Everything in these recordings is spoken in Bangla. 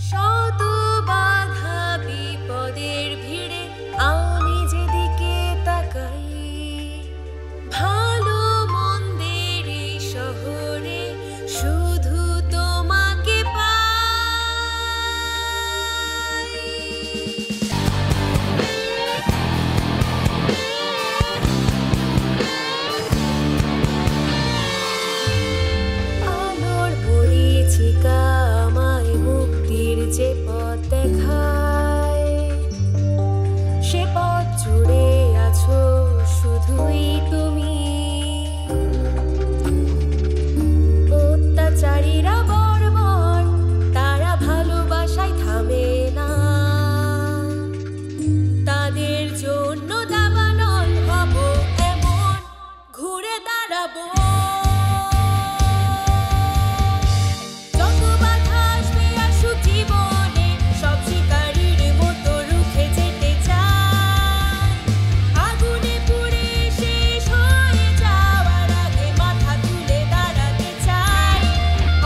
শত বাধা বিপদের ভিড়ে আমি যেদিকে তাকাই, ভালো মন্দের এই শহরে শুধু তোমাকে পাই। আলোর পরিচিকা আমায় মুক্তির যে পথ দেখায়, সে পথ জুড়ে আছো শুধুই তুমি। অত্যাচারীরা বর্বর, তারা ভালোবাসায় থামে না, তাদের জন্য দাবানল হব এমন ঘুরে দাঁড়াবো। যত বাধা আসবে আসুক জীবনে, সব শিকারীর মতো রুখে যেতে চাই। আগুনে পুড়ে শেষ হয়ে যাওয়ার আগে মাথা তুলে দাঁড়াতে চাই।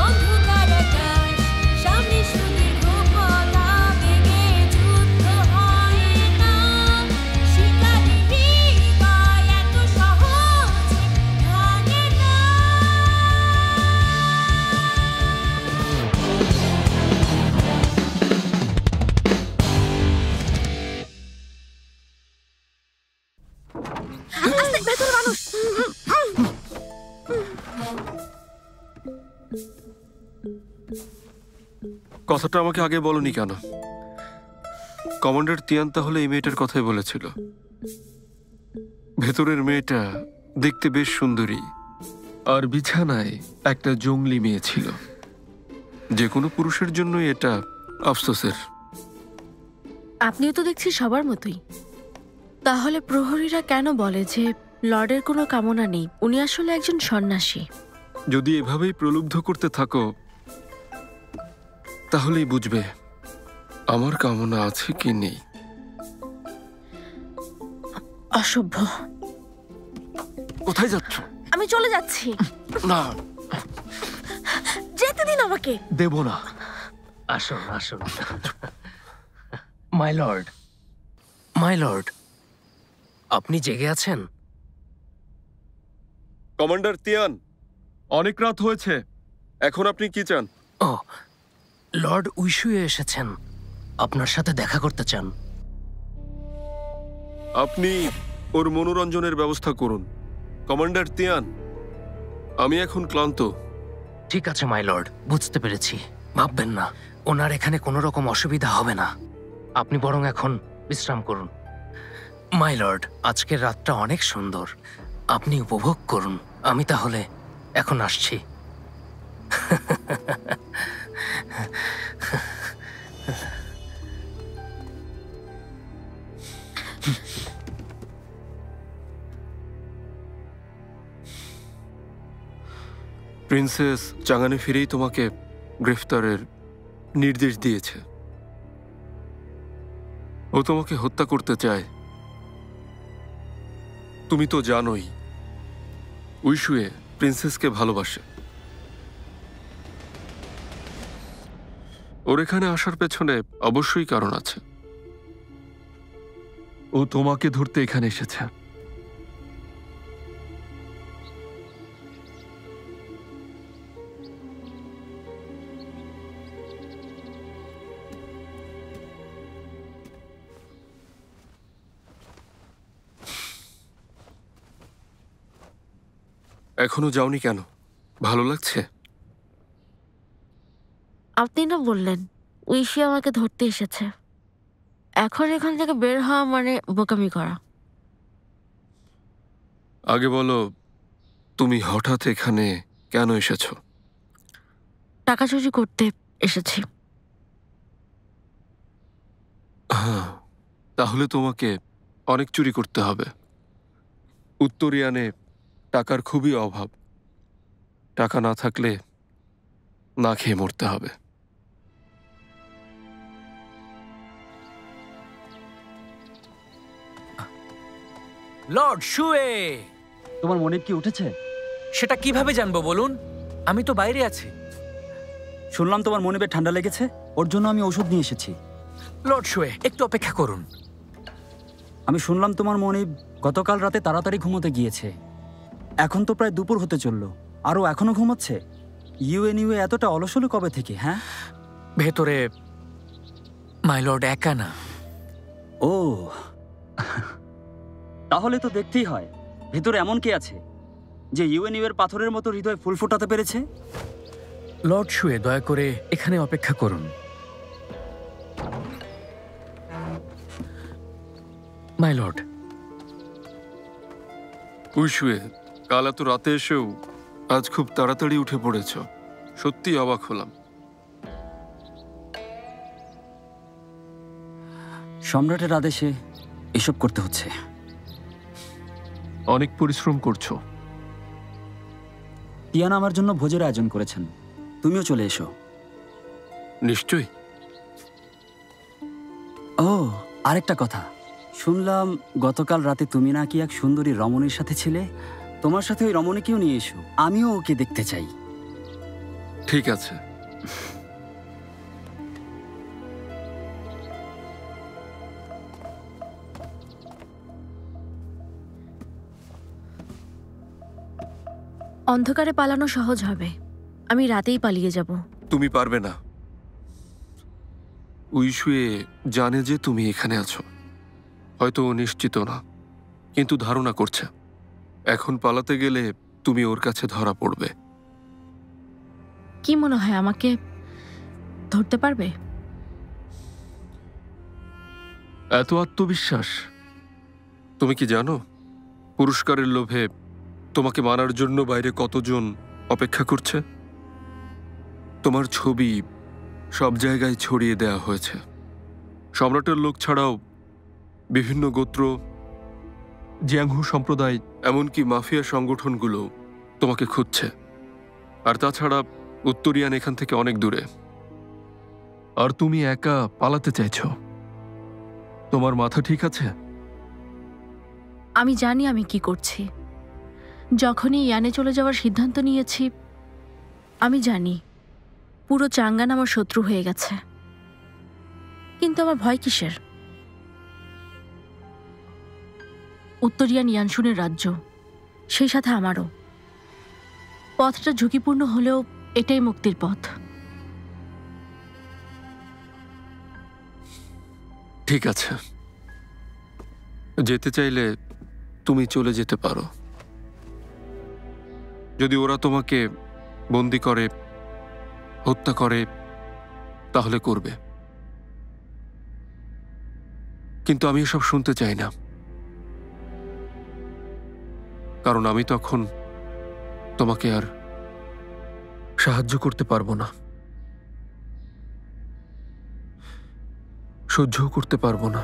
অন্ধকার আকাশ, সামনে সুদীর্ঘ পথ, আবেগে যুদ্ধ হয় না। শিকারী হৃদয় এত সহজে ভাঙে না। আস্তে, ভেতরে মানুষ। কথাটা আমাকে আগে বলনি কেন? কমান্ডার তিয়ান তাহলে এই মেয়েটার কথাই বলেছিল। ভেতরের মেয়েটা দেখতে বেশ সুন্দরী, আর বিছানায় একটা জঙ্গলি মেয়ে ছিল। যে কোনো পুরুষের জন্য এটা আফসোসের। আপনিও তো দেখছি সবার মতোই। তাহলে প্রহরীরা কেন বলে যে লর্ডের কোনো কামনা নেই? উনি আসলে একজন সন্ন্যাসী। যদি এভাবেই প্রলুব্ধ করতে থাকো তাহলেই বুঝবে আমার কামনা আছে কি নেই। অসভ্য। কোথায় যাচ্ছ? আমি চলে যাচ্ছি। না, যেতে দিন আমাকে। দেব না। আসুন আসুন। মাই লর্ড, মাই লর্ড, আপনি জেগে আছেন? কমান্ডার তিয়ান, অনেক রাত হয়েছে, এখন আপনি কি চান? ও, লর্ড উইশুয়ে এসেছেন, আপনার সাথে দেখা করতে চান। আপনি ওর মনোরঞ্জনের ব্যবস্থা করুন। কমান্ডার তিয়ান, আমি এখন ক্লান্ত। ঠিক আছে মাই লর্ড, বুঝতে পেরেছি। ভাববেন না, ওনার এখানে কোনো রকম অসুবিধা হবে না। আপনি বরং এখন বিশ্রাম করুন। মাই লর্ড, আজকের রাতটা অনেক সুন্দর, আপনি উপভোগ করুন। আমি তাহলে এখন আসছি। প্রিন্সেস চাঙ্গানে ফিরেই তোমাকে গ্রেফতারের নির্দেশ দিয়েছে। ও তোমাকে হত্যা করতে চায়। তুমি তো জানোই উইশুয়ে প্রিন্সেসকে ভালোবাসে। ওর এখানে আসার পেছনে অবশ্যই কারণ আছে। ও তোমাকে ধরতে এখানে এসেছে। এখনো যাওনি কেন? ভালো লাগছে? আপনি না বললেন উইশি আমাকে ধরতে এসেছে। এখন এখান থেকে বের হওয়া মানে বোকামি করা। আগে বলো, তুমি হঠাৎ এখানে কেন এসেছো? টাকা চুরি করতে এসেছি। হ্যাঁ, তাহলে তোমাকে অনেক চুরি করতে হবে। উত্তরিয়ানে টাকার খুবই অভাব। টাকা না থাকলে না খেয়ে মরতে হবে। লর্ড শুয়ে, তোমার মনে কি উঠেছে? সেটা কিভাবে জানবো বলুন? আমি তো বাইরে আছি। শুনলাম তোমার মনে বেশ ঠান্ডা লেগেছে। ওর জন্য আমি ওষুধ নিয়ে এসেছি। লর্ড শুয়ে, একটু অপেক্ষা করুন। আমি শুনলাম তোমার মনিব গতকাল রাতে তাড়াতাড়ি ঘুমোতে গিয়েছে। এখন তো প্রায় দুপুর হতে চললো, আর ও এখনো ঘুমোচ্ছে। ইউএনইউএ এতটা অলস হলো কবে থেকে? হ্যাঁ, ভেতরে মাই লর্ড একা না। ও তাহলে তো দেখতেই হয় ভেতরে এমন কি আছে যে ইউএনইউ এর পাথরের মতো হৃদয় ফুল ফোটাতে পেরেছে। লর্ড শুয়ে, দয়া করে এখানে অপেক্ষা করুন। My lord. উইশুয়ে, কাল এত রাতে এসেও আজ খুব তাড়াতাড়ি উঠে পড়েছ, সত্যি অবাক হলাম। সম্রাটের আদেশে এসব করতে হচ্ছে। অনেক পরিশ্রম করছো। টিয়ানা আমার জন্য ভোজের আয়োজন করেছেন, তুমিও চলে এসো। নিশ্চয়ই। ও আরেকটা কথা, শুনলাম গতকাল রাতে তুমি নাকি এক সুন্দরী রমণীর সাথে ছিলে। তোমার সাথে ওই রমণীকেও নিয়ে এসো, আমিও ওকে দেখতে চাই। ঠিক আছে। অন্ধকারে পালানো সহজ হবে, আমি রাতেই পালিয়ে যাব। তুমি পারবে না। উইশুয়ে জানে যে তুমি এখানে আছো। হয়তো ও নিশ্চিত না, কিন্তু ধারণা করছে এখন পালাতে গেলে তুমি ওর কাছে ধরা পড়বে। কি মনে হয় আমাকে ধরতে পারবে? এত আত্মবিশ্বাস! তুমি কি জানো পুরস্কারের লোভে তোমাকে মারার জন্য বাইরে কতজন অপেক্ষা করছে? তোমার ছবি সব জায়গায় ছড়িয়ে দেয়া হয়েছে। সম্রাটের লোক ছাড়াও বিভিন্ন গোত্র, জিয়াংহু সম্প্রদায়, এমনকি মাফিয়া সংগঠনগুলো তোমাকে খুঁজছে। আর তাছাড়া উত্তরিয়ান এখান থেকে অনেক দূরে। আর তুমি একা পালাতে চাইছো। তোমার মাথা ঠিক আছে? আমি জানি আমি কি করছি। যখনই ইয়ানে চলে যাওয়ার সিদ্ধান্ত নিয়েছি, আমি জানি পুরো চাঙ্গান আমার শত্রু হয়ে গেছে। কিন্তু আমার ভয় কিসের? উত্তরিয়ান ইয়ানশুনের রাজ্য, সেই সাথে আমারও। পথটা ঝুঁকিপূর্ণ হলেও এটাই মুক্তির পথ। ঠিক আছে, যেতে চাইলে তুমি চলে যেতে পারো। যদি ওরা তোমাকে বন্দি করে, হত্যা করে, তাহলে করবে। কিন্তু আমি এসব শুনতে চাই না, কারণ আমি তখন তোমাকে আর সাহায্য করতে পারবো না, সহ্যও করতে পারবো না।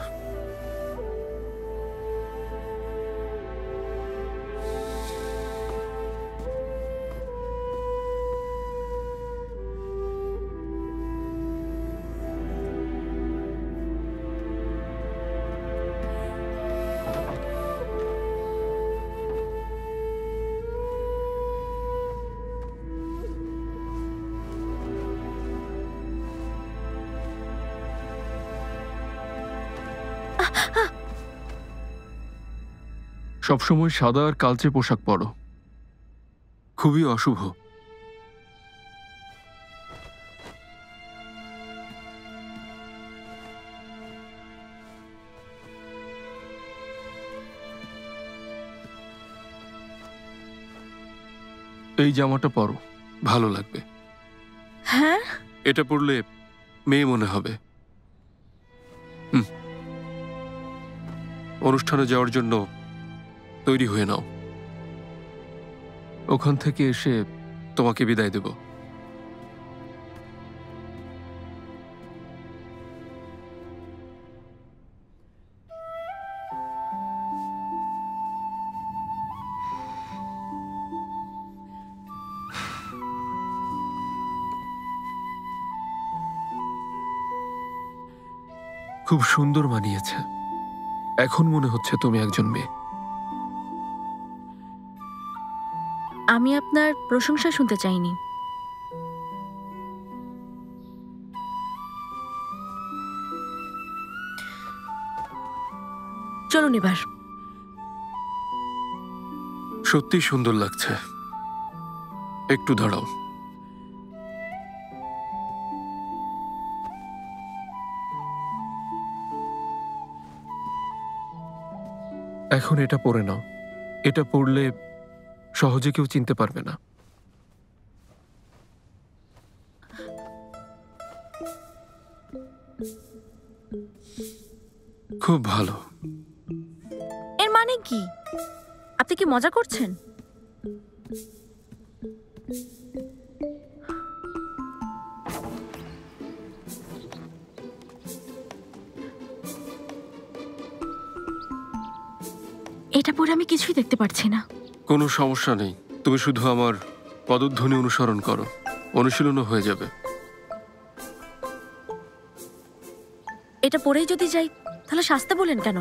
সবসময় সাদা আর কালচে পোশাক পরো, খুবই অশুভ। এই জামাটা পরো, ভালো লাগবে। হ্যাঁ, এটা পরলে মেয়ে মনে হবে। অনুষ্ঠানে যাওয়ার জন্য তৈরি হয়ে নাও। ওখান থেকে এসে তোমাকে বিদায় দেব। খুব সুন্দর মানিয়েছে। এখন মনে হচ্ছে তুমি একজন মেয়ে। আমি আপনার প্রশংসা শুনতে চাইনি। চলুন এবার। সত্যি সুন্দর লাগছে। একটু দাঁড়াও। এখন এটা পরে নাও। এটা পরলে সহজে কেউ চিনতে পারবে না। খুব ভালো। এর মানে কি? আপনি কি মজা করছেন? এটা পরে আমি কিছুই দেখতে পারছি না। কোনো সমস্যা নেই, তুমি শুধু আমার পদধ্বনি অনুসরণ করো, অনুশীলনও হয়ে যাবে। এটা পরেই যদি যাই তাহলে শাস্তে বলেন কেন?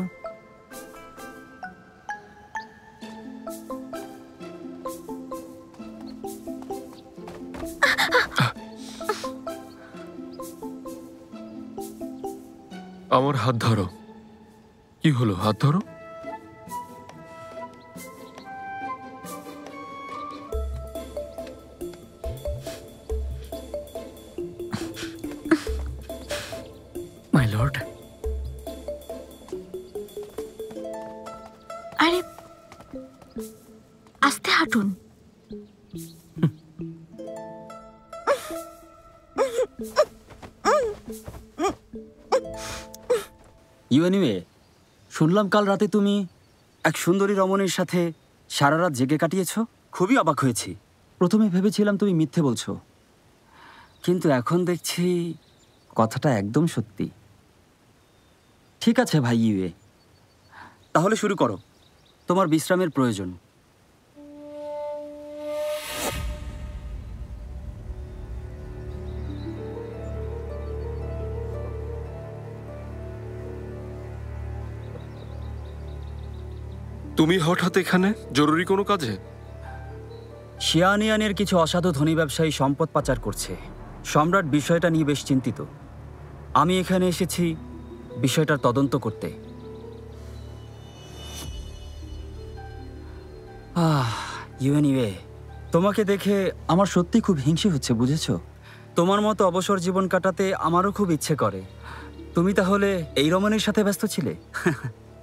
আমার হাত ধরো। কি হলো? হাত ধরো। মাই লর্ড, আরে আস্তে হাঁটুন। ইউএনইউএ, শুনলাম কাল রাতে তুমি এক সুন্দরী রমণীর সাথে সারা রাত জেগে কাটিয়েছ। খুবই অবাক হয়েছি। প্রথমে ভেবেছিলাম তুমি মিথ্যে বলছো, কিন্তু এখন দেখছি কথাটা একদম সত্যি। ঠিক আছে ভাই ইউএ, তাহলে শুরু করো। তোমার বিশ্রামের প্রয়োজন। তুমি হঠাৎ এখানে? জরুরি কোনো কাজে? শিয়ানিয়ানের কিছু অসাধু ধনী ব্যবসায়ী সম্পদ পাচার করছে। সম্রাট বিষয়টা নিয়ে বেশ চিন্তিত। আমি এখানে এসেছি বিষয়টার তদন্ত করতে। ইউএনইউএ, তোমাকে দেখে আমার সত্যি খুব হিংসে হচ্ছে, বুঝেছো? তোমার মতো অবসর জীবন কাটাতে আমারও খুব ইচ্ছে করে। তুমি তাহলে এই রমণীর সাথে ব্যস্ত ছিলে?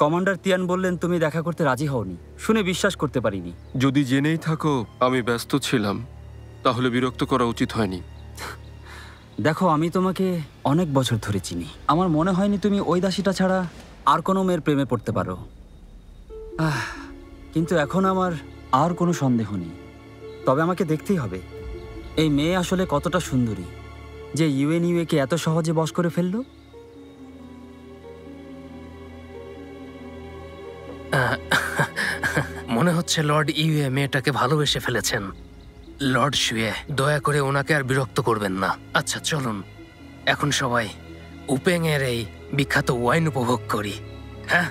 কমান্ডার তিয়ান বললেন তুমি দেখা করতে রাজি হওনি। শুনে বিশ্বাস করতে পারিনি। যদি জেনেই থাকো আমি ব্যস্ত ছিলাম, তাহলে বিরক্ত করা উচিত হয়নি। দেখো, আমি তোমাকে অনেক বছর ধরে চিনি। আমার মনে হয়নি তুমি ওই দাসীটা ছাড়া আর কোনো মেয়ের প্রেমে পড়তে পারো। কিন্তু এখন আমার আর কোনো সন্দেহ নেই। তবে আমাকে দেখতেই হবে এই মেয়ে আসলে কতটা সুন্দরী যে ইউএনইউএকে এত সহজে বশ করে ফেললো। মনে হচ্ছে লর্ড ইউএ মেয়েটাকে ভালোবেসে ফেলেছেন। লর্ড শুয়ে, দয়া করে ওনাকে আর বিরক্ত করবেন না। আচ্ছা চলুন এখন সবাই উপেং এর এই বিখ্যাত ওয়াইন উপভোগ করি। হ্যাঁ,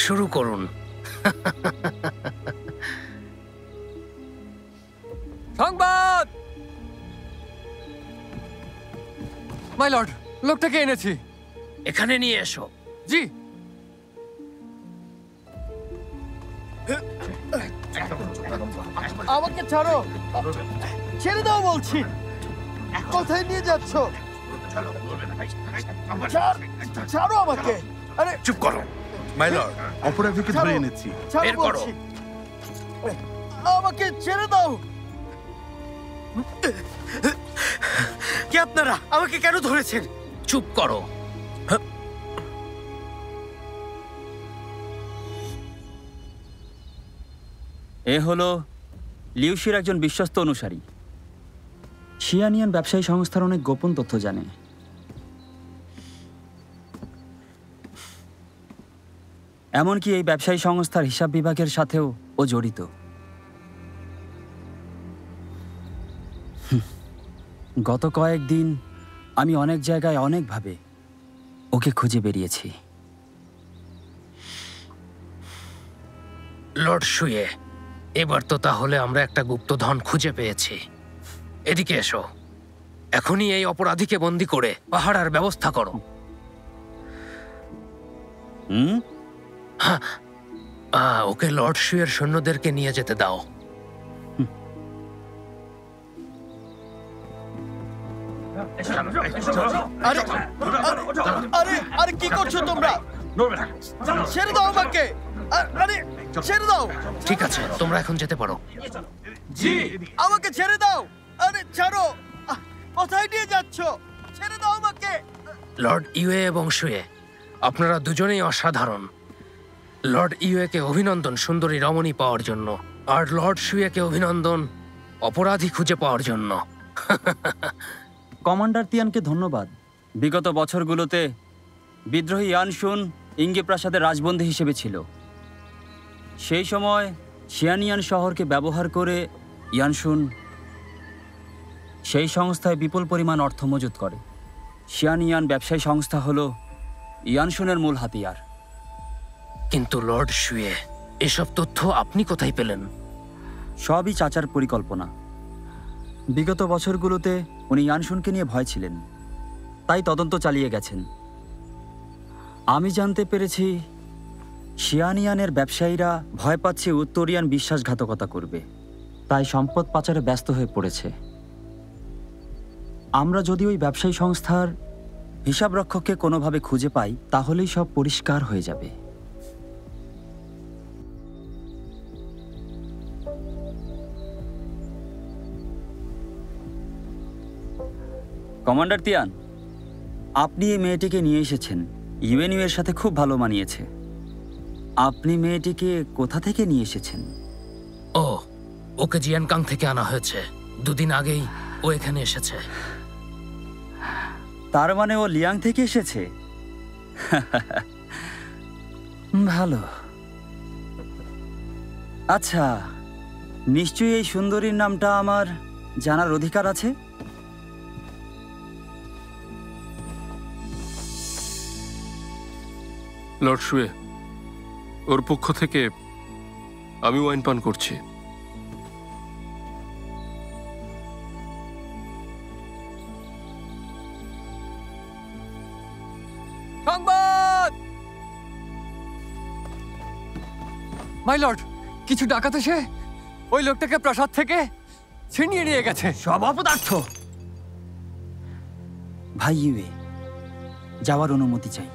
শুরু করুন। সংবাদ! মাই লর্ড, লোকটাকে এনেছি। এখানে নিয়ে এসো। জি। আমাকে ছাড়ো, ছেড়ে দাও বলছি। কোথায় নিয়ে যাচ্ছ? ছাড়ো আমাকে। আরে চুপ করো মাই লর্ড, অপরাধীকে ধরে এনেছি। ছাড়ো বের করো। বলছি। আমাকে ছেড়ে দাও। কে আপনারা? আমাকে কেন ধরেছেন? চুপ করো। এ হলো লিউশির একজন বিশ্বস্ত অনুসারী। শিয়ানিয়ান ব্যবসায়ী সংস্থার অনেক গোপন তথ্য জানে। এমনকি এই ব্যবসায়ী সংস্থার হিসাব বিভাগের সাথেও ও জড়িত। গত কয়েকদিন আমি অনেক জায়গায় অনেকভাবে ওকে খুঁজে বেরিয়েছি। লর্ড শুয়ে, এবার তো তাহলে আমরা একটা গুপ্তধন খুঁজে পেয়েছি। এদিকে এসো, এখনই এই অপরাধীকে বন্দি করে পাহারার ব্যবস্থা করো। হুম? ওকে লর্ড শুয়ের সৈন্যদেরকে নিয়ে যেতে দাও। আরে আরে আরে কি করছো তোমরা? ছেড়ে দাও আমাকে। আরে ছেড়ে দাও। ঠিক আছে, তোমরা এখন যেতে পারো। আমাকে ছেড়ে দাও। আরে ছাড়ো। কোথায় নিয়ে যাচ্ছ? ছেড়ে দাও আমাকে। লর্ড ইউএ এবং শুয়ে, আপনারা দুজনেই অসাধারণ। লর্ড ইউএকে অভিনন্দন সুন্দরী রমণী পাওয়ার জন্য, আর লর্ড শুয়েকে অভিনন্দন অপরাধী খুঁজে পাওয়ার জন্য। কমান্ডার তিয়ানকে ধন্যবাদ। বিগত বছরগুলোতে বিদ্রোহী ইয়ানশুন ইঙ্গে প্রাসাদের রাজবন্দী হিসেবে ছিল। সেই সময় শিয়ানিয়ান শহরকে ব্যবহার করে ইয়ানশুন সেই সংস্থায় বিপুল পরিমাণ অর্থ মজুত করে। শিয়ানিয়ান ব্যবসায়ী সংস্থা হল ইয়ানশুনের মূল হাতিয়ার। কিন্তু লর্ড শুয়ে, এসব তথ্য আপনি কোথায় পেলেন? সবই চাচার পরিকল্পনা। বিগত বছরগুলোতে উনি ইয়ানশুনকে নিয়ে ভয় ছিলেন, তাই তদন্ত চালিয়ে গেছেন। আমি জানতে পেরেছি শিয়ানিয়ানের ব্যবসায়ীরা ভয় পাচ্ছে উত্তরিয়ান বিশ্বাসঘাতকতা করবে, তাই সম্পদ পাচারে ব্যস্ত হয়ে পড়েছে। আমরা যদি ওই ব্যবসায়ী সংস্থার হিসাবরক্ষককে কোনোভাবে খুঁজে পাই, তাহলেই সব পরিষ্কার হয়ে যাবে। কমান্ডার তিয়ান, আপনি এই মেয়েটিকে নিয়ে এসেছেন। ইউএনইউ এর সাথে খুব ভালো মানিয়েছে। আপনি মেয়েটিকে কোথা থেকে নিয়ে এসেছেন? ওকে জিয়ানকাং থেকে আনা হয়েছে। দুদিন আগেই ও এখানে এসেছে। তার মানে ও লিয়াং থেকে এসেছে? ভালো। আচ্ছা, নিশ্চয়ই এই সুন্দরীর নামটা আমার জানার অধিকার আছে? লর্ড শুয়ে, ওর পক্ষ থেকে আমি ওয়াইন পান করছি। সংবাদ! মাই লর্ড, কিছু ডাকাত এসে ওই লোকটাকে প্রাসাদ থেকে ছিনিয়ে নিয়ে গেছে। সব অপদার্থ। ভাই ইউএ, যাওয়ার অনুমতি চাই।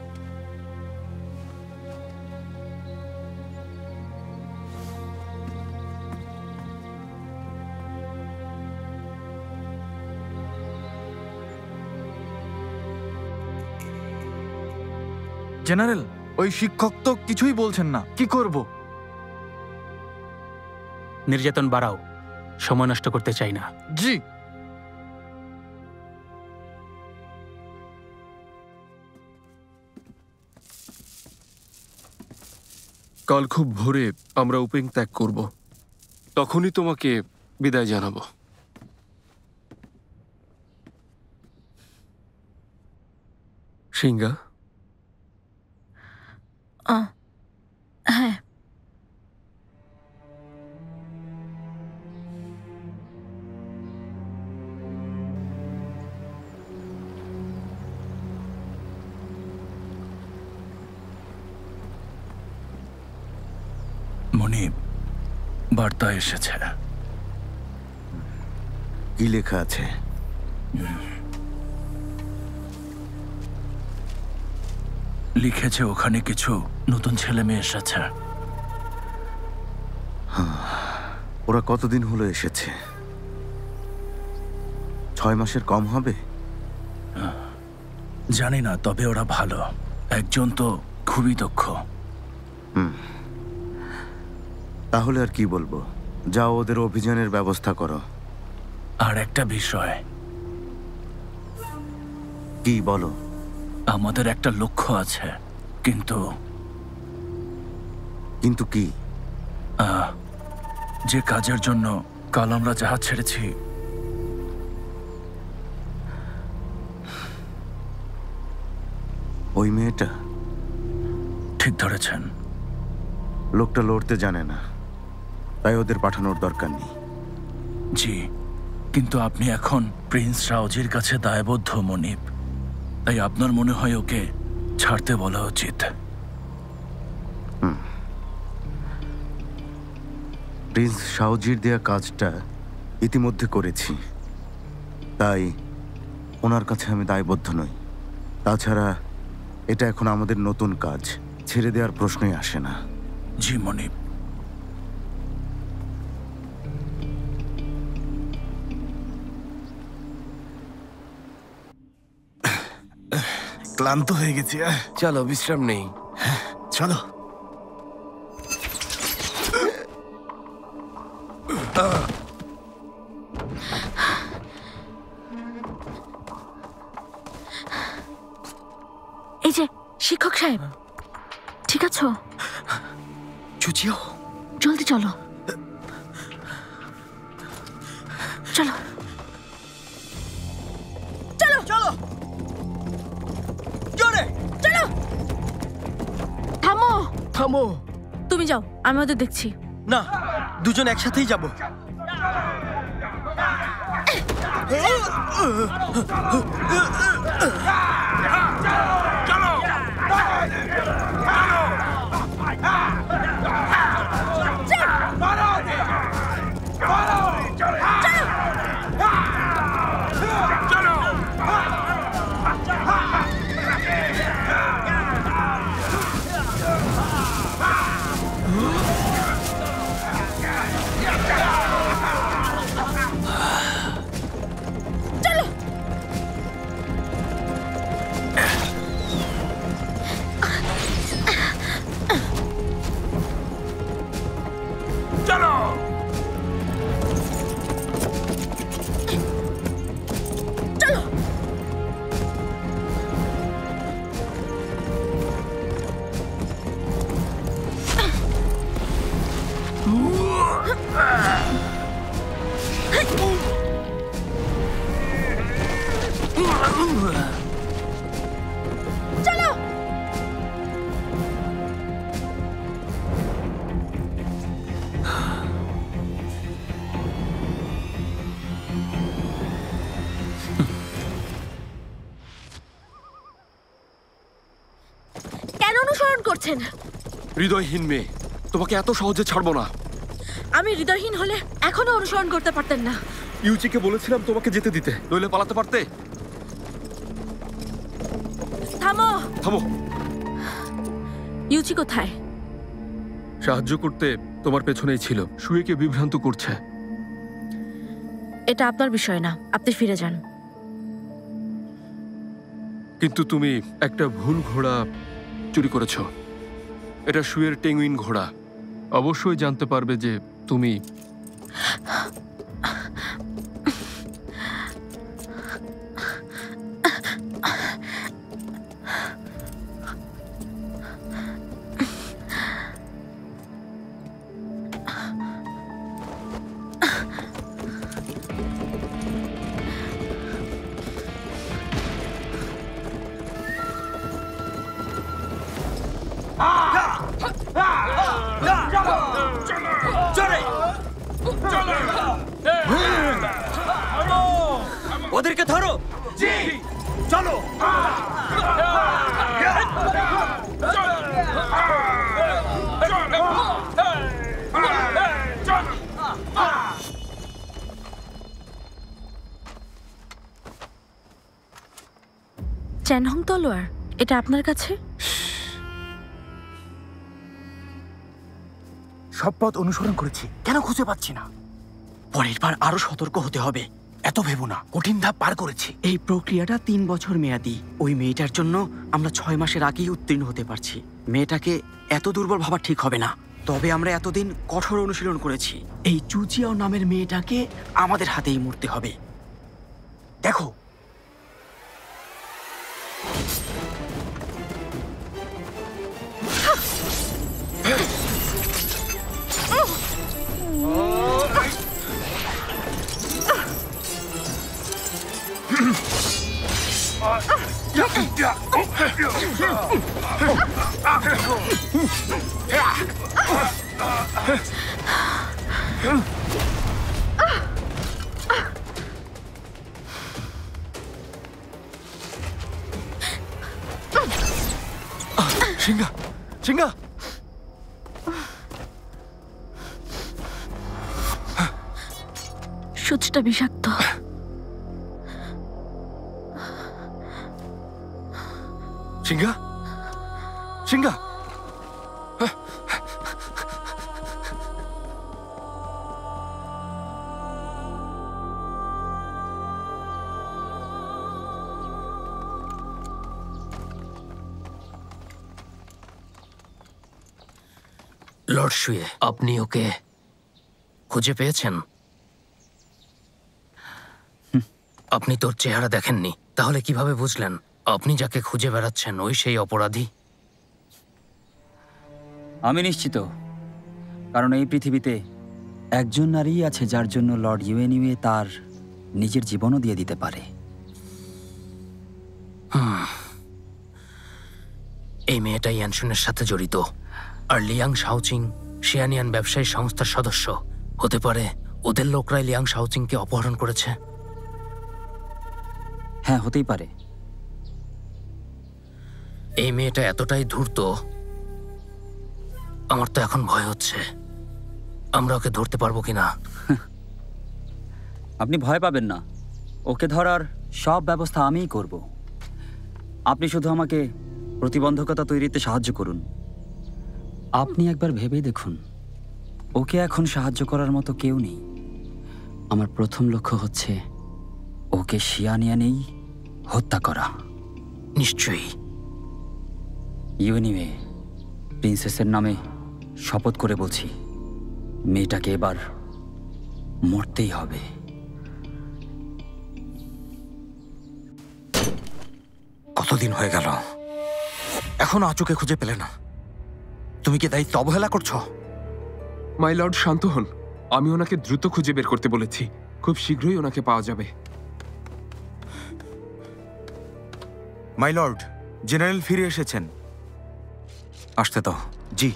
জেনারেল, ওই শিক্ষক তো কিছুই বলছেন না, কি করব? নির্যাতন বাড়াও, সময় নষ্ট করতে চাই না। জি। কাল খুব ভোরে আমরা উপেং ত্যাগ করব। তখনই তোমাকে বিদায় জানাবো। সিংহা, হ্যাঁ, মনিব, বার্তা এসেছে। কি লেখা আছে? লিখেছে ওখানে কিছু নতুন ছেলে মেয়ে এসেছে। ওরা কতদিন হলো এসেছে? 6 মাসের কম হবে? জানি না, তবে ওরা ভালো। একজন তো খুবই দক্ষ। তাহলে আর কি বলবো, যাও ওদের অভিযানের ব্যবস্থা করো। আর একটা বিষয়। কি বলো? আমাদের একটা লক্ষ্য আছে, কিন্তু কিন্তু কি? যে কাজের জন্য কাল আমরা জাহাজ ছেড়েছি, ওই মেয়েটা? ঠিক ধরেছেন। লোকটা লড়তে জানে না, তাই ওদের পাঠানোর দরকার নেই। জি, কিন্তু আপনি এখন প্রিন্স রাওজির কাছে দায়বদ্ধ মনিব, তাই আপনার মনে হয় ওকে ছাড়তে বলা উচিত। প্রিন্স শাওজির দেয়া কাজটা ইতিমধ্যে করেছি, তাই ওনার কাছে আমি দায়বদ্ধ নই। তাছাড়া এটা এখন আমাদের নতুন কাজ, ছেড়ে দেওয়ার প্রশ্নই আসে না। জি মনিব। ক্লান্ত হয়ে গেছি, চলো বিশ্রাম নেই। চলো। এই যে শিক্ষক সাহেব, ঠিক আছো? চুচিও, জলদি চলো, চলো চলো চলো জোরে চলো। থামো থামো। তুমি যাও, আমি ওদের দেখছি। না, দুজন একসাথেই যাব। কেন অনুসরণ করছেন? হৃদয়হীন মেয়ে, তোমাকে এত সহজে ছাড়বো না। আমি হৃদয়হীন হলে এখনো অনুসরণ করতে পারতেন না। ইউচিকে বলেছিলাম তোমাকে যেতে দিতে, নইলে পালাতে পারতে। থামো। থামো। ইউচি কোথায়? সাহায্য করতে তোমার পেছনেই ছিল, শুয়েকে বিভ্রান্ত করছে। এটা আপনার বিষয় না, আপনি ফিরে যান। কিন্তু তুমি একটা ভুল ঘোড়া চুরি করেছ। এটা শুয়ের টেঙ্গুইন ঘোড়া। অবশ্যই জানতে পারবে যে তুমি ওদেরকে ধরো। জি চলো। চ্যানহং তলোয়ার, এটা আপনার কাছে? সব পথ অনুসরণ করেছি, কেন খুঁজে পাচ্ছি না? পরের বার আরো সতর্ক হতে হবে। এত ভেবো না, কঠিন ধাপ পার করেছি। এই প্রক্রিয়াটা 3 বছর মেয়াদি। ওই মেয়েটার জন্য আমরা 6 মাসের আগেই উত্তীর্ণ হতে পারছি। মেয়েটাকে এত দুর্বল ভাবা ঠিক হবে না। তবে আমরা এতদিন কঠোর অনুশীলন করেছি। এই চুচিয়াও নামের মেয়েটাকে আমাদের হাতেই মরতে হবে। দেখো সিংহা, সিংহা। সূচটা বিষাক্ত। সিংহা, সিংহা, লর্ড শুয়ে, আপনি ওকে খুঁজে পেয়েছেন? আপনি তোর চেহারা দেখেননি, তাহলে কিভাবে বুঝলেন আপনি যাকে খুঁজে বেড়াচ্ছেন ওই সেই অপরাধী? আমি নিশ্চিত, কারণ এই পৃথিবীতে একজন নারী আছে যার জন্য লর্ড ইউএনইউএ তার নিজের জীবনও দিয়ে দিতে পারে। এই মেয়েটা ইয়ানশুনের সাথে জড়িত, আর লিয়াং শাওচিং শিয়ানিয়ান ব্যবসায়ী সংস্থার সদস্য হতে পারে। ওদের লোকরাই লিয়াং শাওচিংকে অপহরণ করেছে। হ্যাঁ, হতেই পারে। এই মেয়েটা এতটাই ধূর্ত, আমার তো এখন ভয় হচ্ছে আমরা ওকে ধরতে পারবো কিনা। আপনি ভয় পাবেন না, ওকে ধরার সব ব্যবস্থা আমিই করব। আপনি শুধু আমাকে প্রতিবন্ধকতা তৈরিতে সাহায্য করুন। আপনি একবার ভেবে দেখুন, ওকে এখন সাহায্য করার মতো কেউ নেই। আমার প্রথম লক্ষ্য হচ্ছে ওকে শিয়ানিয়ানেই হত্যা করা। নিশ্চয়ই। ইউএনইউএ, প্রিন্সেসের নামে শপথ করে বলছি, মেয়েটাকে এবার মরতেই হবে। কতদিন হয়ে গেল এখনো আচুকে খুঁজে পেলে না? তুমি কি দায়িত্ব অবহেলা করছো? মাই লর্ড, শান্ত হন। আমি ওনাকে দ্রুত খুঁজে বের করতে বলেছি, খুব শীঘ্রই ওনাকে পাওয়া যাবে। মাই লর্ড, জেনারেল ফিরে এসেছেন। আসতে তো। জি।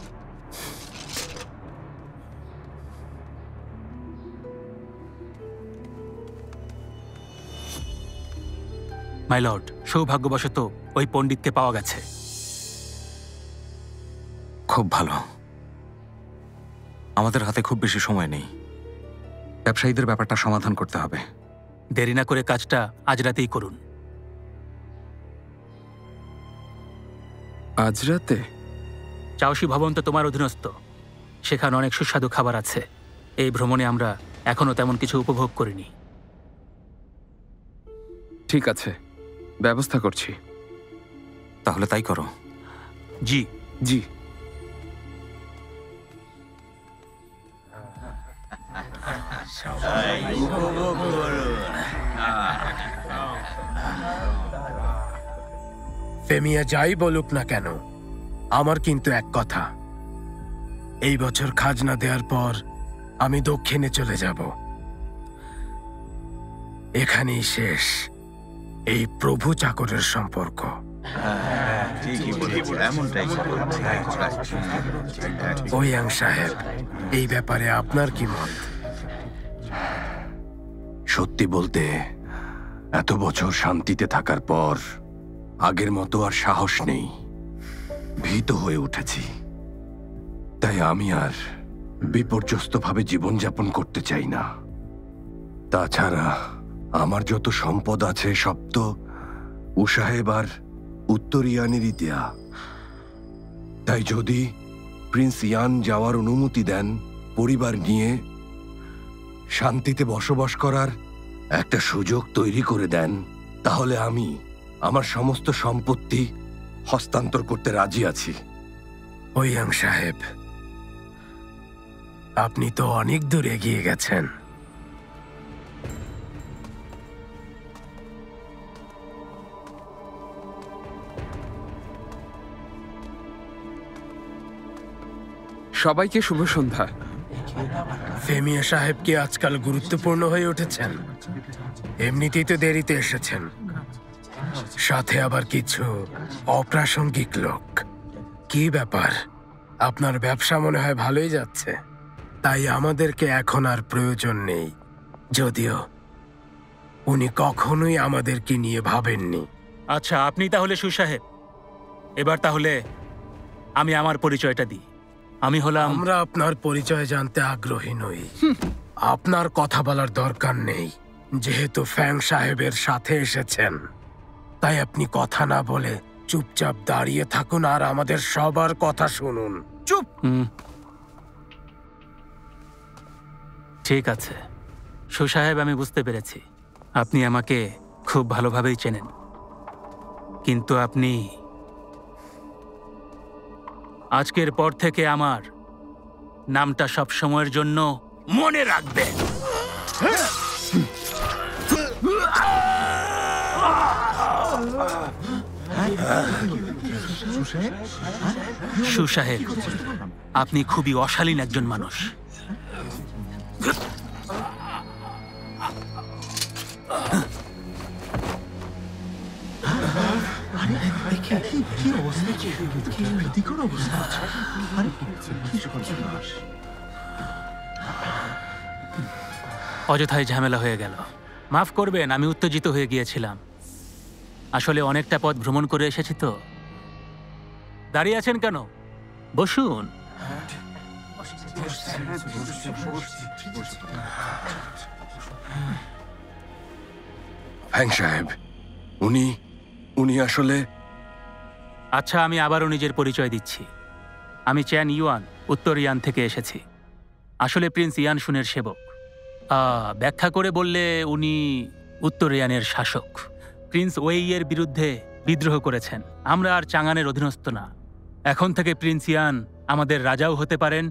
মাই লর্ড, সৌভাগ্যবশত ওই পণ্ডিতকে পাওয়া গেছে। খুব ভালো। আমাদের হাতে খুব বেশি সময় নেই, ব্যবসায়ীদের ব্যাপারটা সমাধান করতে হবে। দেরি না করে কাজটা আজ রাতেই করুন। আজ রাতে? চাওশি ভবন তো তোমার অধীনস্থ, সেখানে অনেক সুস্বাদু খাবার আছে। এই ভ্রমণে আমরা এখনো তেমন কিছু উপভোগ করিনি। ঠিক আছে, ব্যবস্থা করছি। তাহলে তাই করো। জি জি। ফেমিয়া যাই বলুক না কেন, আমার কিন্তু এক কথা, এই বছর খাজনা দেওয়ার পর আমি দক্ষিণে চলে যাব। এখানেই শেষ এই প্রভু চাকরের সম্পর্ক। ওয়াং সাহেব, এই ব্যাপারে আপনার কি মত? সত্যি বলতে এত বছর শান্তিতে থাকার পর আগের মতো আর সাহস নেই, ভীত হয়ে উঠেছি। তাই আমি আর বিপর্যস্তভাবে জীবনযাপন করতে চাই না। তাছাড়া আমার যত সম্পদ আছে সব তো উসাহেব আর উত্তর ইয়ানেরই দেয়া। তাই যদি প্রিন্স ইয়ান যাওয়ার অনুমতি দেন, পরিবার নিয়ে শান্তিতে বসবাস করার একটা সুযোগ তৈরি করে দেন, তাহলে আমি আমার সমস্ত সম্পত্তি হস্তান্তর করতে রাজি আছি। ওয়াং সাহেব, আপনি তো অনেক দূর এগিয়ে গেছেন। সবাইকে শুভ সন্ধ্যা। ফেমিয়া সাহেব কি আজকাল গুরুত্বপূর্ণ হয়ে উঠেছেন? এমনিতেই তো দেরিতে এসেছেন, সাথে আবার কিছু অপ্রাসঙ্গিক লোক। কি ব্যাপার, আপনার ব্যবসা মনে হয় ভালোই যাচ্ছে, তাই আমাদেরকে এখন আর প্রয়োজন নেই। যদিও উনি কখনোই আমাদেরকে নিয়ে ভাবেননি। আচ্ছা, আপনি তাহলে সুসাহেব। এবার তাহলে আমি আমার পরিচয়টা দিই। আমি হলাম... আমরা আপনার পরিচয় জানতে আগ্রহী নই। আপনার কথা বলার দরকার নেই। যেহেতু ফ্যাং সাহেবের সাথে এসেছেন, তাই আপনি কথা না বলে চুপচাপ দাঁড়িয়ে থাকুন আর আমাদের সবার কথা শুনুন। চুপ। ঠিক আছে শু সাহেব, আমি বুঝতে পেরেছি আপনি আমাকে খুব ভালোভাবেই চেনেন, কিন্তু আপনি আজকের পর থেকে আমার নামটা সব সময়ের জন্য মনে রাখবেন। শু সাহেব, আপনি খুবই অশালীন একজন মানুষ। অযথাই ঝামেলা হয়ে গেল। মাফ করবেন, আমি উত্তেজিত হয়ে গিয়েছিলাম। আসলে অনেকটা পথ ভ্রমণ করে এসেছি তো। দাঁড়িয়ে আছেন কেন? বসুন। ফ্যাং সাহেব, উনি আসলে... আচ্ছা, আমি আবারও নিজের পরিচয় দিচ্ছি। আমি চ্যান ইউয়ান, উত্তর ইয়ান থেকে এসেছি। আসলে প্রিন্স ইয়ান শুনের সেবক। ব্যাখ্যা করে বললে উনি উত্তর ইয়ানের শাসক। প্রিন্স ওয়েইয়ের বিরুদ্ধে বিদ্রোহ করেছেন। আমরা আর চাঙ্গানের অধীনস্থ না। এখন থেকে প্রিন্স ইয়ান আমাদের রাজাও হতে পারেন,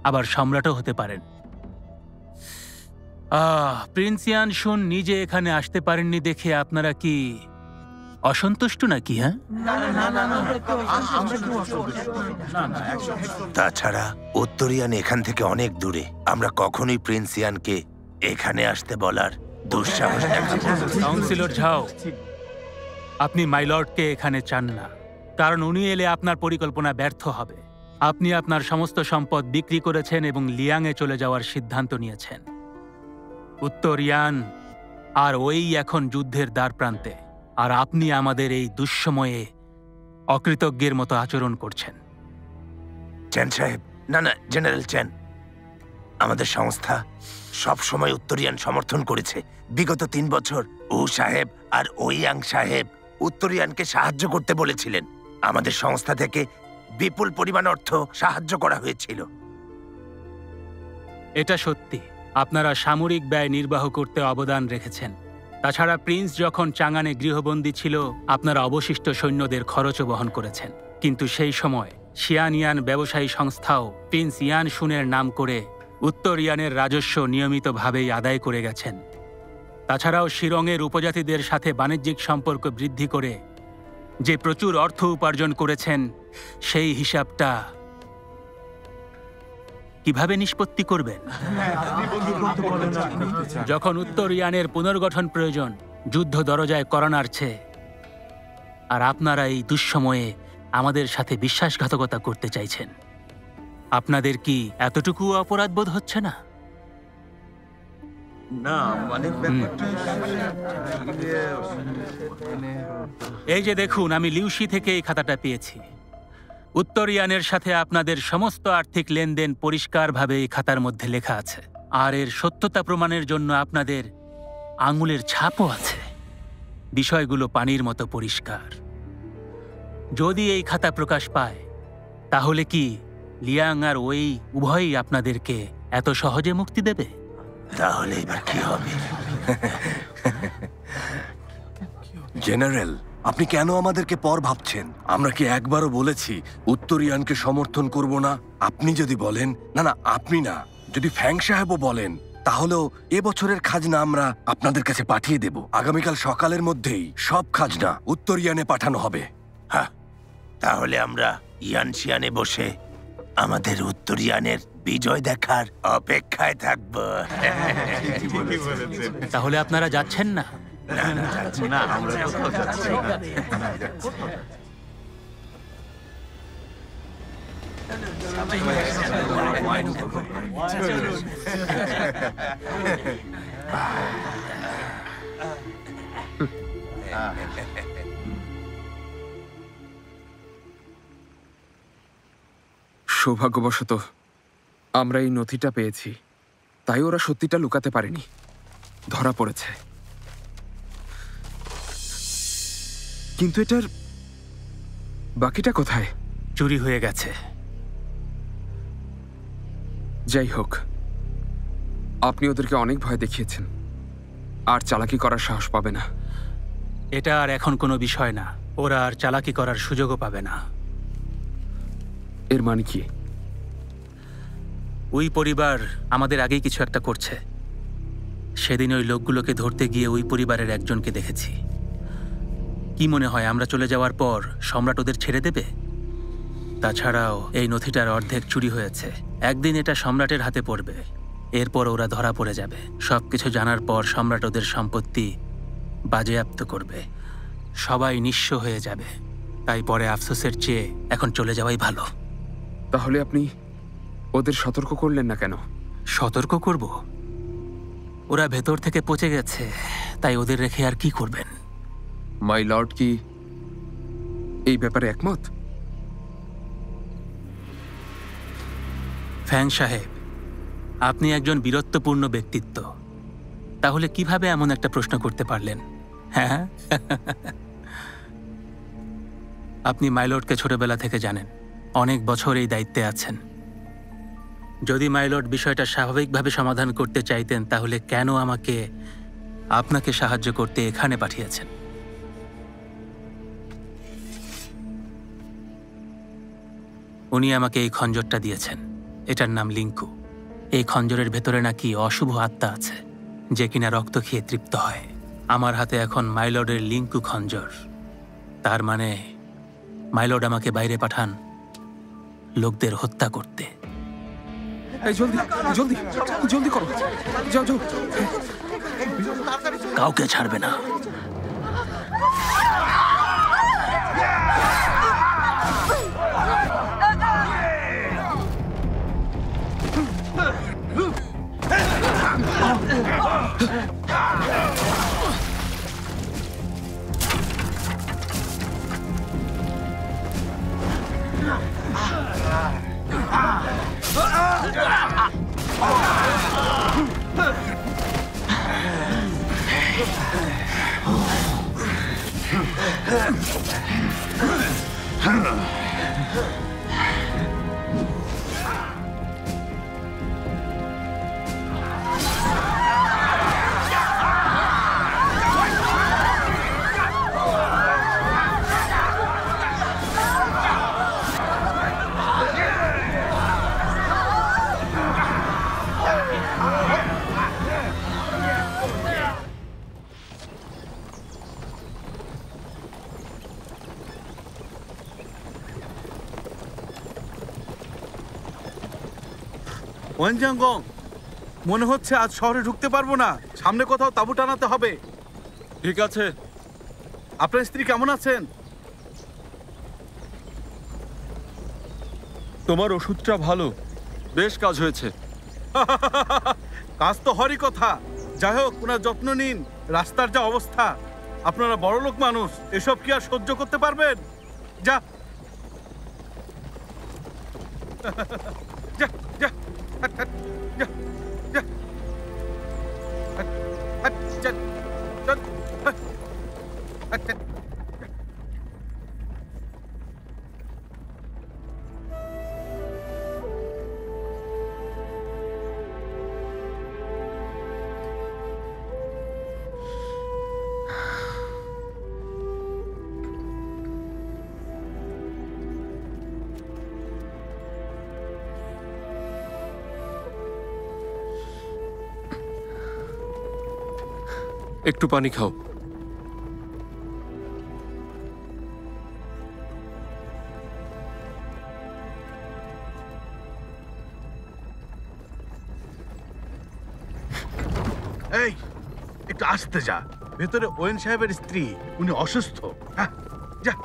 আবার সম্রাটও হতে পারেন। প্রিন্স ইয়ান শুন নিজে এখানে আসতে পারেননি দেখে আপনারা কি অসন্তুষ্ট নাকি? হ্যাঁ, তাছাড়া উত্তরিয়ান এখান থেকে অনেক দূরে। আমরা কখনোই প্রিন্স ইয়ানকে এখানে আসতে বলার দুঃসাহস দেখাবো না। কাউন্সিলর ঝাও, আপনি মাইলর্ডকে এখানে চান না, কারণ উনি এলে আপনার পরিকল্পনা ব্যর্থ হবে। আপনি আপনার সমস্ত সম্পদ বিক্রি করেছেন এবং লিয়াংয়ে চলে যাওয়ার সিদ্ধান্ত নিয়েছেন। উত্তর ইয়ান আর ওই এখন যুদ্ধের দ্বার প্রান্তে, আর আপনি আমাদের এই দুঃসময়ে অকৃতজ্ঞের মতো আচরণ করছেন। চ্যান সাহেব, না, জেনারেল চ্যান, আমাদের সংস্থা সব সময় উত্তরিয়ান সমর্থন করেছে। বিগত 3 বছর ও সাহেব আর ওয়াং সাহেব উত্তরিয়ানকে সাহায্য করতে বলেছিলেন। আমাদের সংস্থা থেকে বিপুল পরিমাণ অর্থ সাহায্য করা হয়েছিল। এটা সত্যি, আপনারা সামরিক ব্যয় নির্বাহ করতে অবদান রেখেছেন। তাছাড়া প্রিন্স যখন চাঙ্গানে গৃহবন্দী ছিল, আপনারা অবশিষ্ট সৈন্যদের খরচও বহন করেছেন। কিন্তু সেই সময় শিয়ানিয়ান ব্যবসায়ী সংস্থাও প্রিন্স ইয়ান শুনের নাম করে উত্তর ইয়ানের রাজস্ব নিয়মিতভাবেই আদায় করে গেছেন। তাছাড়াও শিরংয়ের উপজাতিদের সাথে বাণিজ্যিক সম্পর্ক বৃদ্ধি করে যে প্রচুর অর্থ উপার্জন করেছেন, সেই হিসাবটা কিভাবে নিষ্পত্তি করবেন? যখন উত্তর ইয়ানের পুনর্গঠন প্রয়োজন, যুদ্ধ দরজায় করা নাড়ছে, আর আপনারা এই দুঃসময়ে আমাদের সাথে বিশ্বাসঘাতকতা করতে চাইছেন। আপনাদের কি এতটুকু অপরাধ বোধ হচ্ছে না? এই যে দেখুন, আমি লিউশি থেকে এই খাতাটা পেয়েছি। উত্তর ইয়ানের সাথে আপনাদের সমস্ত আর্থিক লেনদেন পরিষ্কারভাবে এই খাতার মধ্যে লেখা আছে, আর এর সত্যতা প্রমাণের জন্য আপনাদের আঙুলের ছাপও আছে। বিষয়গুলো পানির মতো পরিষ্কার। যদি এই খাতা প্রকাশ পায়, তাহলে কি লিয়াং আর ওই উভয়ই আপনাদেরকে এত সহজে মুক্তি দেবে? তাহলে এবার কি হবে? জেনারেল, আপনি কেন আমাদেরকে পর ভাবছেন? আমরা কি একবারও বলেছি উত্তরিয়ানকে সমর্থন করব না? আপনি যদি বলেন, না, আপনি না, যদি ফ্যাং সাহেবও বলেন, তাহলেও এবছরের খাজনা আমরা আপনাদের কাছে পাঠিয়ে দেব। আগামীকাল সকালের মধ্যেই সব খাজনা উত্তরিয়ানে পাঠানো হবে। হ্যাঁ, তাহলে আমরা ইয়ানশিয়ানে বসে আমাদের উত্তরিয়ানের বিজয় দেখার অপেক্ষায় থাকব। তাহলে আপনারা যাচ্ছেন না? না, আমরা কোথাও যাচ্ছি না। সৌভাগ্যবশত আমরা এই নথিটা পেয়েছি। তাই ওরা সত্যিটা লুকাতে পারেনি, ধরা পড়েছে। কিন্তু এটার বাকিটা কোথায়? চুরি হয়ে গেছে। যাই হোক, আপনি ওদেরকে অনেক ভয় দেখিয়েছেন, আর চালাকি করার সাহস পাবে না। এটা আর এখন কোনো বিষয় না, ওরা আর চালাকি করার সুযোগও পাবে না। এর মানে কি? ওই পরিবার আমাদের আগেই কিছু একটা করছে। সেদিন ওই লোকগুলোকে ধরতে গিয়ে ওই পরিবারের একজনকে দেখেছি। কি মনে হয় আমরা চলে যাওয়ার পর সম্রাট ওদের ছেড়ে দেবে? তাছাড়াও এই নথিটার অর্ধেক চুরি হয়েছে। একদিন এটা সম্রাটের হাতে পড়বে, এরপর ওরা ধরা পড়ে যাবে। সবকিছু জানার পর সম্রাট ওদের সম্পত্তি বাজেয়াপ্ত করবে, সবাই নিঃস্ব হয়ে যাবে। তাই পরে আফসোসের চেয়ে এখন চলে যাওয়াই ভালো। তাহলে আপনি ওদের সতর্ক করলেন না কেন? সতর্ক করব? ওরা ভেতর থেকে পচে গেছে, তাই ওদের রেখে আর কি করবেন? মাই লর্ড কি এই ব্যাপারে একমত? ফ্যাং সাহেব, আপনি একজন বীরত্বপূর্ণ ব্যক্তিত্ব, তাহলে কিভাবে এমন একটা প্রশ্ন করতে পারলেন? হ্যাঁ, আপনি মাইলর্ডকে ছোটবেলা থেকে জানেন, অনেক বছর এই দায়িত্বে আছেন। যদি মাইলর্ড বিষয়টা স্বাভাবিকভাবে সমাধান করতে চাইতেন, তাহলে কেন আমাকে আপনাকে সাহায্য করতে এখানে পাঠিয়েছেন? উনি আমাকে এই খঞ্জরটা দিয়েছেন, এটার নাম লিঙ্কু। এই খঞ্জরের ভেতরে নাকি অশুভ আত্মা আছে, যে কিনা রক্ত খেয়ে তৃপ্ত হয়। আমার হাতে এখন মাইলর্ডের লিঙ্কু খঞ্জর। তার মানে মাইলর্ড আমাকে বাইরে পাঠান লোকদের হত্যা করতে। এই জলদি জলদি জলদি করো, যাও যাও। কাউকে ছাড়বে না। ওয়েনজাংগং, মনে হচ্ছে আজ শহরে ঢুকতে পারবো না। সামনে কোথাও তাঁবু টানাতে হবে। ঠিক আছে। আপনার স্ত্রী কেমন আছেন? তোমার ওষুধটা ভালো, বেশ কাজ হয়েছে। কাজ তো হরই কথা। যাই হোক, ওনার যত্ন নিন। রাস্তার যা অবস্থা, আপনারা বড়লোক মানুষ, এসব কি আর সহ্য করতে পারবেন? যা যা যা যা যা একটু পানি খাও। এই, একটু আসতে যা। ভেতরে ওয়েন সাহেবের স্ত্রী, উনি অসুস্থ। হ্যাঁ, যা।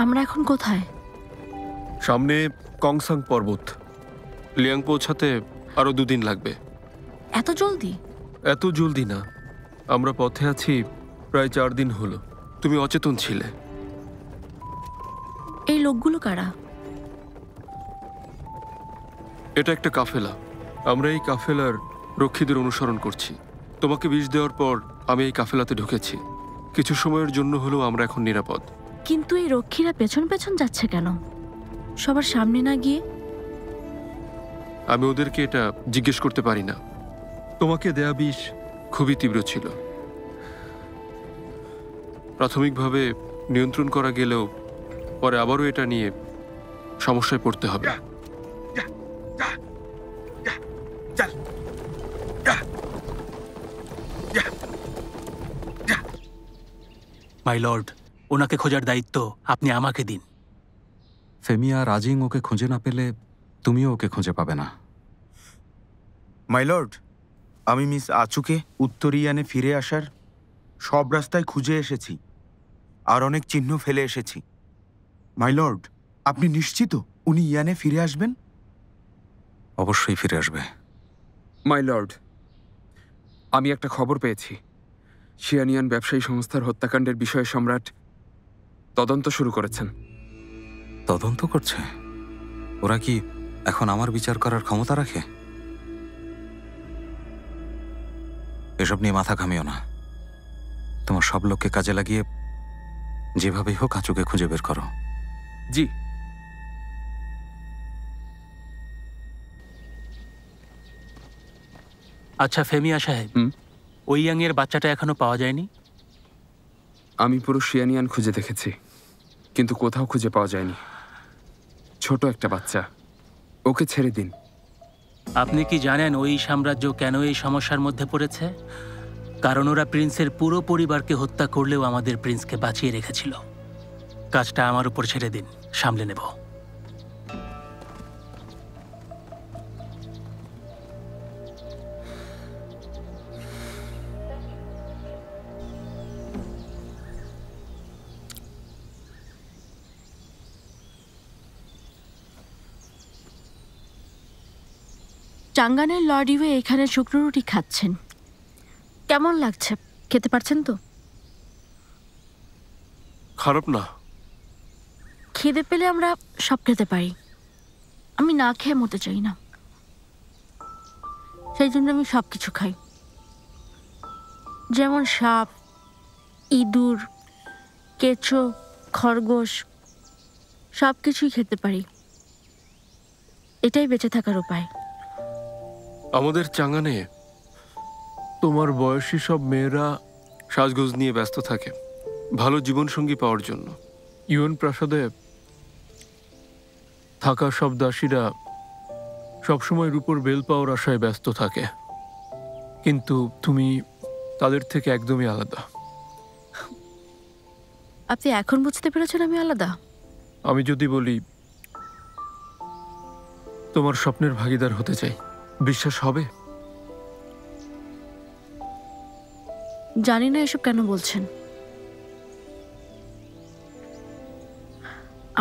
আমরা এখন কোথায়? সামনে কংসাং পর্বত। লিয়াং পৌঁছাতে আরো 2 দিন লাগবে। এত জলদি? এত জলদি না, আমরা পথে আছি প্রায় 4 দিন হলো। তুমি অচেতন ছিলে। এই লোকগুলো কারা? এটা একটা কাফেলা। আমরা এই কাফেলার রক্ষীদের অনুসরণ করছি। তোমাকে বিষ দেওয়ার পর আমি এই কাফেলাতে ঢুকেছি। কিছু সময়ের জন্য হলেও আমরা এখন নিরাপদ। কিন্তু এই রক্ষীরা পেছন পেছন যাচ্ছে কেন, সবার সামনে না গিয়ে? আমি ওদেরকে এটা জিজ্ঞেস করতে পারি না। তোমাকে দেয়া বিষ খুবই তীব্র ছিল। প্রাথমিকভাবে নিয়ন্ত্রণ করা গেলেও পরে আবারও এটা নিয়ে সমস্যায় পড়তে হবে। মাই লর্ড, ওনাকে খোঁজার দায়িত্ব আপনি আমাকে দিন। ফেমিয়া রাজিং ওকে খুঁজে না পেলে তুমিও ওকে খুঁজে পাবে না। মাই লর্ড, আমি মিস আচুকে উত্তর ইয়ানে ফিরে আসার সব রাস্তায় খুঁজে এসেছি আর অনেক চিহ্ন ফেলে এসেছি। মাই লর্ড, আপনি নিশ্চিত উনি ইয়ানে ফিরে আসবেন? অবশ্যই ফিরে আসবে। মাই লর্ড, আমি একটা খবর পেয়েছি। শিয়ানিয়ান ব্যবসায়ী সংস্থার হত্যাকাণ্ডের বিষয়ে সম্রাট তদন্ত শুরু করেছেন। তদন্ত করছে? ওরা কি এখন আমার বিচার করার ক্ষমতা রাখে? এসব নিয়ে মাথা ঘামিও না। তোমার সব লোককে কাজে লাগিয়ে যেভাবেই হোক আচুকে খুঁজে বের করো। জি। আচ্ছা ফেমিয়া সাহেব, ওই ইয়াংয়ের বাচ্চাটা এখনো পাওয়া যায়নি? আমি পুরো শিয়ানিয়ান খুঁজে দেখেছি, কিন্তু কোথাও খুঁজে পাওয়া যায়নি। ছোট একটা বাচ্চা, ওকে ছেড়ে দিন। আপনি কি জানেন ওই সাম্রাজ্য কেন এই সমস্যার মধ্যে পড়েছে? কারণ ওরা প্রিন্সের পুরো পরিবারকে হত্যা করলেও আমাদের প্রিন্সকে বাঁচিয়ে রেখেছিল। কাজটা আমার উপর ছেড়ে দিন, সামলে নেব। চাঙ্গানের লর্ড ইউয়ে এখানে শুকনো রুটি খাচ্ছেন। কেমন লাগছে? খেতে পারছেন তো? খারাপ না। খিদে পেলে আমরা সব খেতে পারি। আমি না খেয়ে মরতে চাই না, সেই জন্য আমি সব কিছু খাই। যেমন সাপ, ইঁদুর, কেঁচো, খরগোশ, সব কিছুই খেতে পারি। এটাই বেঁচে থাকার উপায়। আমাদের চাঙ্গানে তোমার বয়সী সব মেয়েরা সাজগোজ নিয়ে ব্যস্ত থাকে ভালো জীবনসঙ্গী পাওয়ার জন্য। ইউএন প্রাসাদে থাকা সব দাসীরা সবসময় রূপোর বেল পাওয়ার আশায় ব্যস্ত থাকে, কিন্তু তুমি তাদের থেকে একদমই আলাদা। আপনি এখন বুঝতে পেরেছেন আমি আলাদা? আমি যদি বলি তোমার স্বপ্নের ভাগিদার হতে চাই, বিশ্বাস হবে? জানি না এসব কেন বলছেন।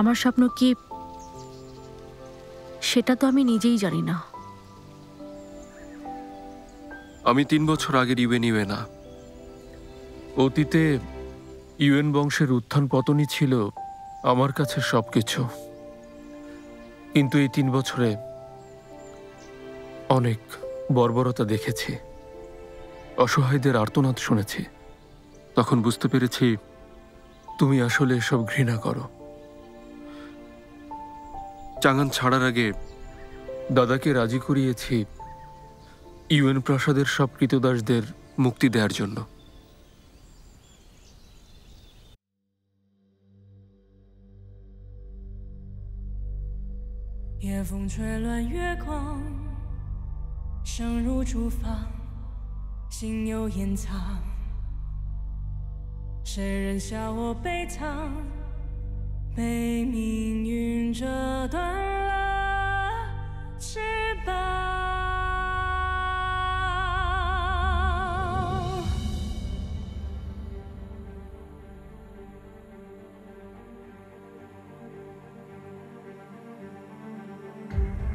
আমার স্বপ্ন কি সেটা তো আমি নিজেই জানি না। আমি 3 বছর আগের ইউএন না। অতীতে ইউএন বংশের উত্থান পতনই ছিল আমার কাছে সবকিছু, কিন্তু এই 3 বছরে অনেক বর্বরতা দেখেছি, অসহায়দের আর্তনাদ শুনেছি। তখন বুঝতে পেরেছি তুমি আসলে এসব ঘৃণা করো। চাঙ্গান ছাড়ার আগে দাদাকে রাজি করিয়েছি ইউএন প্রাসাদের সব কৃতদাসদের মুক্তি দেওয়ার জন্য।被命运折断了翅膀，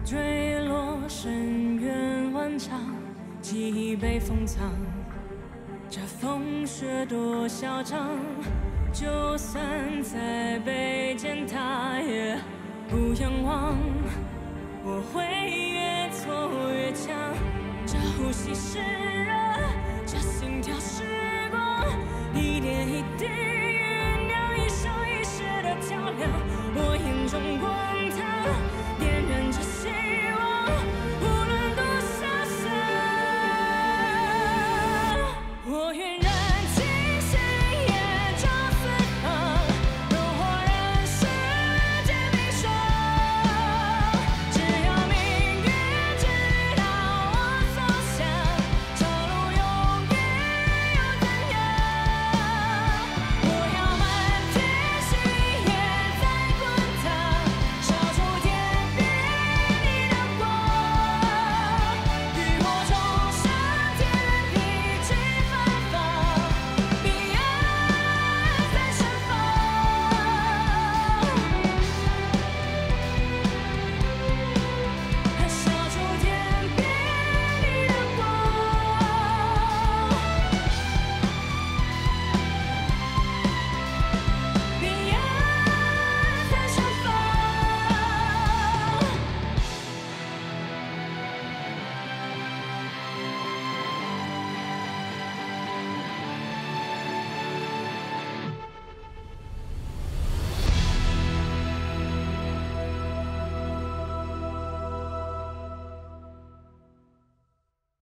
坠落深渊万丈，记忆被封藏，这风雪多嚣张，就算再被践踏也不仰望。我会越挫越强，这呼吸是热。